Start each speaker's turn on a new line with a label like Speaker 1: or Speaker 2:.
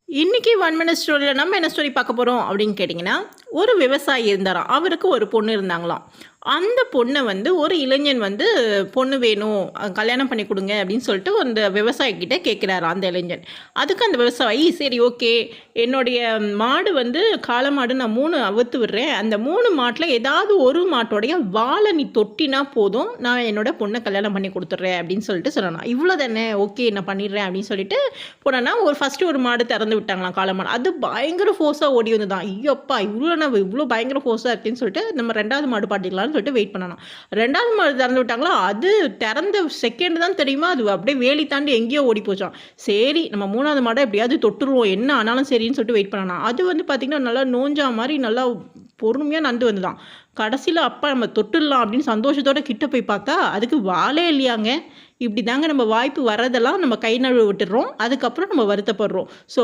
Speaker 1: இன்னைக்கு 1 மினிட் ஸ்டோரியில் நம்ம என்ன ஸ்டோரி பார்க்க போகிறோம் அப்படின்னு கேட்டிங்கன்னா, ஒரு விவசாயி இருந்தாராம். அவருக்கு ஒரு பொண்ணு இருந்தாங்களாம். அந்த பொண்ணை வந்து ஒரு இளைஞன் வந்து பொண்ணு வேணும், கல்யாணம் பண்ணி கொடுங்க அப்படின்னு சொல்லிட்டு அந்த விவசாயிக்கிட்ட கேட்குறாரு அந்த இளைஞன். அதுக்கு அந்த விவசாயி சரி ஓகே, என்னுடைய மாடு வந்து காளை மாடு நான் 3 அவுத்து விடுறேன். அந்த 3 மாட்டில் ஏதாவது ஒரு மாட்டோடைய வாழை நீ தொட்டினா போதும், நான் என்னோட பொண்ணை கல்யாணம் பண்ணி கொடுத்துட்றேன் அப்படின்னு சொல்லிட்டு சொல்லலாம். இவ்வளோ தானே, ஓகே நான் பண்ணிடுறேன் அப்படின்னு சொல்லிட்டு போனோன்னா ஃபஸ்ட்டு ஒரு மாடு திறந்து விட்டாங்களாம், காளை மாடு. அது பயங்கர ஃபோர்ஸாக ஓடி வந்துதான். ஐயோப்பா இவ்வளோ பயங்கர ஃபோர்ஸாக இருக்குன்னு சொல்லிட்டு நம்ம 2வது மாடு பாட்டிக்கலாம்னு சொல்லிட்டு வெயிட் பண்ணலாம். 2வது மாடு திறந்து விட்டாங்களா, அது திறந்த செகண்ட் தான் தெரியுமா, அது அப்படியே வேலி தாண்டி எங்கேயோ ஓடி போச்சான். சரி நம்ம 3வது மாடை எப்படியாவது தொட்டுருவோம், என்ன ஆனாலும் சரின்னு சொல்லிட்டு வெயிட் பண்ணலாம். அது வந்து பார்த்திங்கன்னா நல்லா நோஞ்சா மாதிரி நல்லா பொறுமையாக நண்டு வந்துதான். கடைசியில் அப்பா நம்ம தொட்டுடலாம் அப்படின்னு சந்தோஷத்தோட கிட்ட போய் பார்த்தா அதுக்கு வாழே இல்லையாங்க. இப்படி தாங்க நம்ம வாய்ப்பு வரதெல்லாம் நம்ம கை நழுவ விட்டுடுறோம். அதுக்கப்புறம் நம்ம வருத்தப்படுறோம். ஸோ